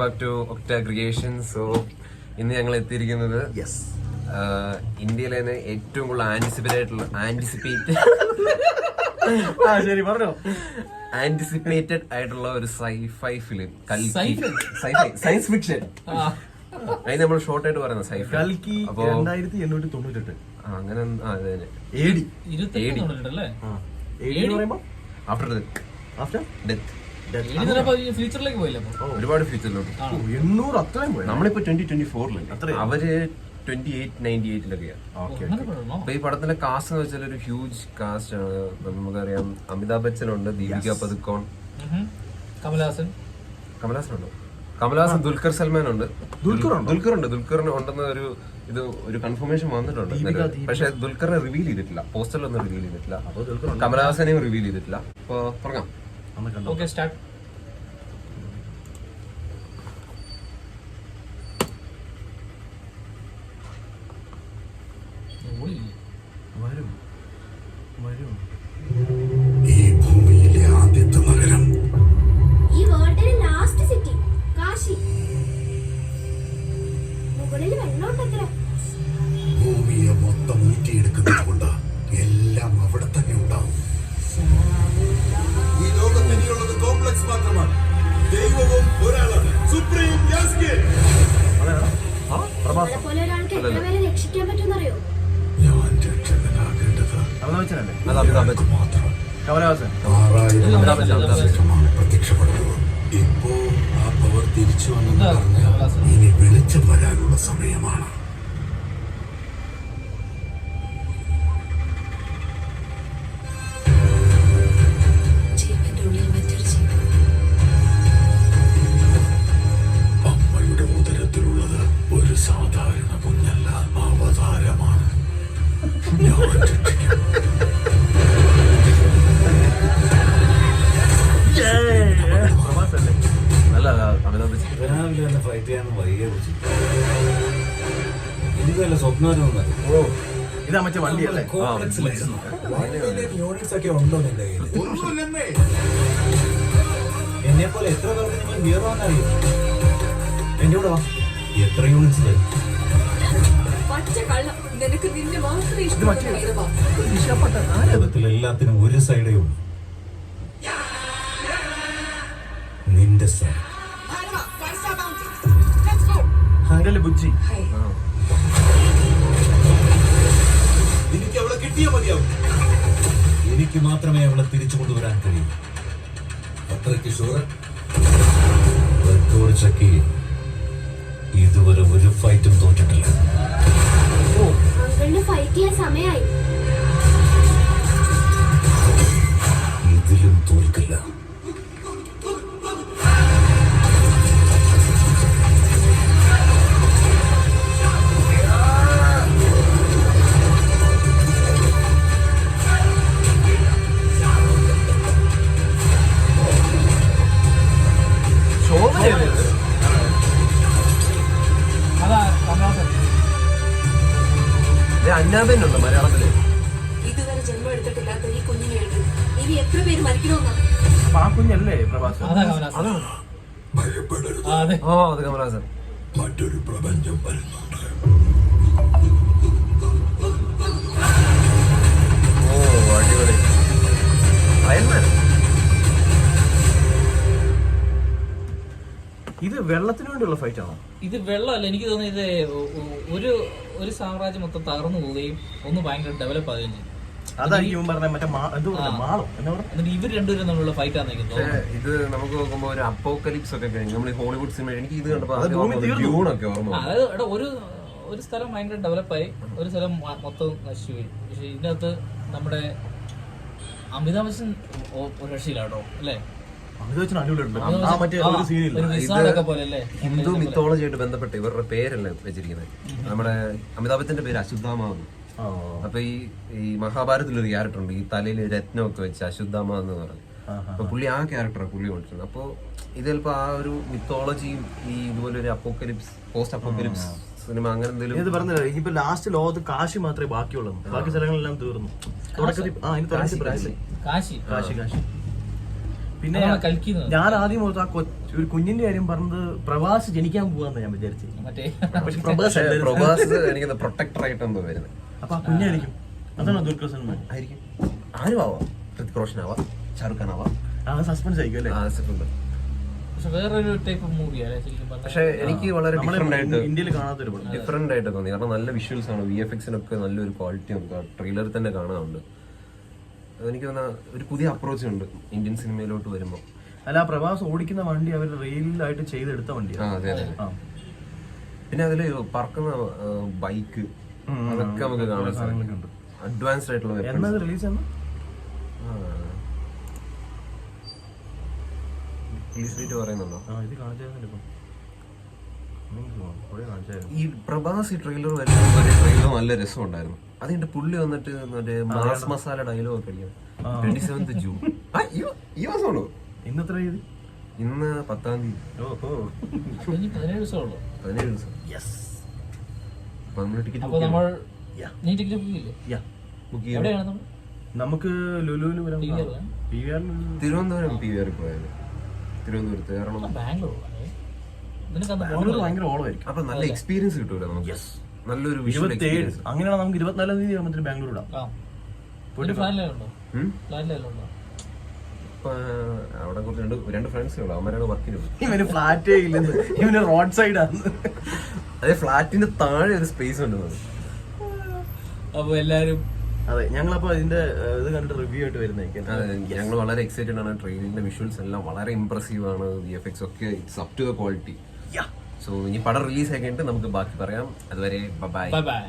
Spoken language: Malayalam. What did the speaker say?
Back to Octa Creations. So ഇന്ന് ഞങ്ങൾ എത്തിയിരിക്കുന്നത് ഇന്ത്യയിലെ തന്നെ ഏറ്റവും കൂടുതൽ ആന്റിസിപ്പേറ്റഡ് ആയിട്ടുള്ള ഒരു സൈഫൈ ഫിലിം, സയൻസ് ഫിക്ഷൻ. അതിന് നമ്മൾ ഷോർട്ട് ആയിട്ട് പറയുന്നത് സൈഫൈ. അപ്പൊ 2898 അങ്ങനെ ആഫ്റ്റർ ഡെത്ത് ഒരുപാട് ഫ്യൂച്ചറിലോട്ട്. നമ്മളിപ്പോ 2024 അവര് 2898 അപ്പൊ ഈ പടത്തിന്റെ കാസ്റ്റ് എന്ന് വെച്ചാൽ ഒരു ഹ്യൂജ് കാസ്റ്റ് ആണ്. നമുക്കറിയാം അമിതാഭ് ബച്ചൻ ഉണ്ട്, ദീപിക പദുക്കോൺ, കമലഹാസൻ, ദുൽഖർ സൽമാൻ ഉണ്ട്, ദുൽഖറിന് ഉണ്ടെന്ന ഒരു കൺഫർമേഷൻ വന്നിട്ടുണ്ട്. പക്ഷെ ദുൽഖറിനെ റിവീൽ ചെയ്തിട്ടില്ല, പോസ്റ്ററിലൊന്നും റിവീൽ ചെയ്തിട്ടില്ല, കമലഹാസനെയും റിവീൽ ചെയ്തിട്ടില്ല. അപ്പൊ തുടങ്ങാം. സ്റ്റാർട്ട്. ഈ ഭൂമിയിലെ ആദ്യത്തെ നഗരം, ഈ വേൾഡിലെ ലാസ്റ്റ് സിറ്റി കാശി. മുകളിൽ വെള്ളമുണ്ടത്ര. ഭൂമിയെ മൊത്തം ഊറ്റിയെടുക്കുന്നത് കൊണ്ട് എല്ലാം അവിടെ തന്നെ ഉണ്ടാവും. ഈ ലോകത്ത് ഇനിയുള്ളത് കോംപ്ലക്സ് മാത്രമാണ്. ദൈവവും ഒരാളാണ്, സുപ്രീം യാസ്കി. പോലെ ഒരാൾക്ക് എത്ര പേരെ രക്ഷിക്കാൻ പറ്റുമെന്നറിയോ? ഞാൻ രക്ഷകനാകേണ്ടത് പ്രത്യക്ഷപ്പെടുന്നത്. ഇപ്പോ ആ പവർ തിരിച്ചു വന്നെന്ന് പറഞ്ഞാൽ ഇനി വെളിച്ചം വരാനുള്ള സമയമാണ്. അമ്മയുടെ ഉദരത്തിലുള്ളത് ഒരു സാധാരണ കുഞ്ഞല്ല, അവതാരമാണ്. ഞാൻ രക്ഷിക്കും. രാവിലെ തന്നെ ഫൈറ്റ് ചെയ്യാൻ വൈകിയ കുറിച്ച് എനിക്കല്ല സ്വപ്നം. ഇതാ മറ്റേ വണ്ടിയല്ലേ? യൂണിറ്റ്സ് ഒക്കെ ഉണ്ടോ നിന്റെ കയ്യിൽ? എന്നെ പോലെ എത്ര പേർക്ക് നിങ്ങൾ ഹീറോ ആണെന്നറിയും. എന്റെ കൂടെ വാ. എത്ര യൂണിറ്റ്സ് തരും? എല്ലാത്തിനും ഒരു സൈഡേ ഉള്ളൂ, നിന്റെ സൈഡ്. ബുജ്ജി എനിക്ക് അവളെ കിട്ടിയേ മതിയാവും. എനിക്ക് മാത്രമേ അവളെ തിരിച്ചു കൊണ്ടുവരാൻ കഴിയൂ. അത്രയ്ക്ക് ഷുവർ. ചക്കി ഇതുവരെ ഒരു ഫൈറ്റും തോറ്റിട്ടില്ല. ഫൈറ്റ് ചെയ്യാൻ സമയമായി. ഇതിലും തോൽക്കില്ല. അന്നാബനുണ്ട് മലയാളത്തില്. ഇതുവരെ ജന്മം എടുത്തിട്ടില്ലാത്ത ഈ കുഞ്ഞിനെ എടുത്ത് ഇനി എത്ര പേര് മരിക്കണമെന്നാ? ആ കുഞ്ഞല്ലേ പ്രഭാസ്? ഭയപ്പെടരുത്, അത് കമലഹാസൻ. മറ്റൊരു പ്രപഞ്ചം വരുന്നുണ്ട്. ഓ അടിപൊളി. അയൺമാൻ. ഇത് വെള്ളത്തിന് വേണ്ടിയുള്ള ഫൈറ്റ് ആണോ? ഇത് വെള്ളമല്ല, എനിക്ക് തോന്നുന്നത് ഇത് ഒരു സാമ്രാജ്യം മൊത്തം തകർന്നു പോവുകയും ഒന്ന് ഭയങ്കര ഡെവലപ്പ് ആവുകയും ചെയ്യും. അതായിരിക്കും പറഞ്ഞ മറ്റേ മാളോ എന്നിട്ട് ഇവർ രണ്ടുപേരും തമ്മിലുള്ള ഫൈറ്റ് ആണെന്ന് തോന്നുന്നു. ഇത് നമുക്ക് നോക്കുമ്പോ ഒരു അപ്പോക്കലിപ്സ് ഒക്കെ കഴിഞ്ഞു. നമ്മൾ ഹോളിവുഡ് സിനിമ എനിക്ക് ഇത് കണ്ടപ്പോ അതായത് ഒരു സ്ഥലം ഭയങ്കര ഡെവലപ്പായി, ഒരു സ്ഥലം മൊത്തം നശിച്ചു പോയി. പക്ഷെ ഇതിനകത്ത് നമ്മുടെ അമിതാഭ് ബച്ചൻ ഒരു രക്ഷയിലാട്ടോ അല്ലേ? ഹിന്ദു മിത്തോളജി ആയിട്ട് ബന്ധപ്പെട്ട് ഇവരുടെ പേരല്ലേ വെച്ചിരിക്കുന്നത്. നമ്മുടെ അമിതാഭ് ബച്ചന്റെ പേര് അശുദ്ധാമ. അപ്പൊ ഈ മഹാഭാരതത്തിലൊരു ക്യാരക്ടർ ഉണ്ട്, ഈ തലയിൽ രത്നമൊക്കെ വെച്ച് അശുദ്ധാമ എന്ന് പറയും. അപ്പൊ പുള്ളി ആ ക്യാരക്ടറാണ് പുള്ളി കൊണ്ടിരുന്നത്. അപ്പൊ ഇത് ചിലപ്പോ ആ ഒരു മിത്തോളജിയും ഈ ഇതുപോലെ ഒരു അപ്പോക്കലിപ്സ്, പോസ്റ്റ് അപ്പോക്കലിപ്സ് സിനിമ അങ്ങനെ എന്തെങ്കിലും പറഞ്ഞില്ല. ഇനിയിപ്പോ ലാസ്റ്റ് ലോകത്ത് കാശി മാത്രമേ ബാക്കിയുള്ളൂ, ബാക്കി സ്ഥലങ്ങളെല്ലാം തീർന്നു. തുടക്കത്തിൽ പിന്നെ അതാണ് കൽക്കുന്നത്. ഞാൻ ആദ്യം ഓർത്ത് ആ ഒരു കുഞ്ഞിന്റെ കാര്യം പറഞ്ഞത് പ്രവാസ് ജനിക്കാൻ പോവാന്ന് ഞാൻ വിചാരിച്ചത്. മറ്റേ പക്ഷെ പ്രഭാസ് അല്ലായിരുന്നു. പ്രഭാസ് എനിക്ക് പ്രൊട്ടക്ടർ ആയിട്ടാണ് വരുന്നത്. അപ്പൊ ആ കുഞ്ഞായിരിക്കും. അതാണോ ദുൽഖർ സൽമാൻ? ആയിരിക്കും, ആരും ആവാം, ഋതിക് റോഷൻ ആവാം, ഷാറുഖ് ഖാൻ ആവാം. ആ സസ്പെൻസ് ആയിരിക്കും അല്ലേ? പക്ഷെ വേറൊരു ടൈപ്പ് മൂവിയാണ് ശരിക്കും പറഞ്ഞാൽ. പക്ഷെ എനിക്ക് വളരെ ഡിഫറെന്റ് ആയിട്ട് ഇന്ത്യയിൽ കാണാത്തൊരു പടം. ഡിഫറെന്റ് ആയിട്ട് തോന്നി. കാരണം നല്ല വിഷ്വൽസ് ആണ്, VFX-നൊക്കെ നല്ലൊരു ക്വാളിറ്റി നമുക്ക് ട്രെയിലറിൽ തന്നെ കാണാറുണ്ട്. എനിക്ക് തോന്നുന്ന ഒരു പുതിയ അപ്രോച്ച് ഉണ്ട് ഇന്ത്യൻ സിനിമയിലോട്ട് വരുമ്പോൾ. അല്ല, ആ പ്രവാസ് ഓടിക്കുന്ന വണ്ടി അവർ റെയിലായിട്ട് ചെയ്തെടുത്ത വണ്ടിയാണ്. അതെ അതെ. പിന്നെ അതില് പറക്കുന്ന ബൈക്ക് അതൊക്കെ നമുക്ക് കാണാൻ സാധിക്കും. അഡ്വാൻസ്ഡ് ആയിട്ടുള്ള എന്നത് റിലീസ് ആണ്. റിലീസ് ഡേറ്റ് പറയുന്നുണ്ടോ? ഇത് കാണിച്ചായിരുന്നു. ഈ പ്രഭാസ് ഈ ട്രെയിലർ വരുന്ന ട്രെയിലർ നല്ല രസമുണ്ടായിരുന്നു. അതിന്റെ പുള്ളി വന്നിട്ട് മറ്റേ മാസ് മസാല ഡയലോഗ് ഒക്കെ അടിക്കണം. 27th ജൂൺ ഈ മാസമാണോ? ഇന്ന് എത്ര തീയതി? ഇന്ന് 10-ാം തീയതി. ഓഹോ, 17 ദിവസമുള്ളൂ. 17 ദിവസം. അപ്പൊ നമ്മള് ടിക്കറ്റ് അപ്പൊ നമ്മൾ നീ ടിക്കറ്റ് ബുക്ക് ചെയ്യില്ലേ? ബുക്ക് ചെയ്യാം. എവിടെയാണ് നമ്മൾ? നമുക്ക് ലുലുവിൽ വരാം. PVR തിരുവനന്തപുരം PVR പോയത്. തിരുവനന്തപുരത്ത് കാരണം ബാംഗ്ലൂർ ബാംഗ്ലൂർ ഭയങ്കര ഓളമായിരിക്കും. അപ്പൊ നല്ല എക്സ്പീരിയൻസ് കിട്ടൂല നമുക്ക്. നല്ലൊരു വിഷ്വൽ 27 എക്സ്പീരിയൻസ്. അങ്ങനെയാണ് നമുക്ക് 24 തീയതി ആകുമ്പോൾ ബാംഗ്ലൂർ ഇടാം. ഫ്ലാറ്റിലുണ്ടോ? ഫ്ലാറ്റിലുണ്ടോ? ഇപ്പൊ അവിടെ കുറച്ച് രണ്ട് ഫ്രണ്ട്സ് ഉള്ളു, അവന്മാരാണ് വർക്കിന് പോയി. ഇവന് ഫ്ലാറ്റേ ഇല്ലെന്ന്, ഇവന് റോഡ് സൈഡാണ്. അതെ, ഫ്ലാറ്റിന്റെ താഴെ ഒരു സ്പേസ് ഉണ്ട്. അപ്പൊ എല്ലാരും അതെ, ഞങ്ങളപ്പോ ഇതിന്റെ ഇത് കണ്ടിട്ട് റിവ്യൂ ആയിട്ട് വരുന്നതായിരിക്കും. അതെ, ഞങ്ങൾ വളരെ എക്സൈറ്റഡ് ആണ്. ട്രെയിനിന്റെ വിഷ്വൽസ് എല്ലാം വളരെ ഇംപ്രസീവ് ആണ്. VFX ഒക്കെ it's up to the quality. So ഇനി പടം റിലീസ് ആക്കിയിട്ട് നമുക്ക് ബാക്കി പറയാം. അതുവരെ ബൈ. Bye bye.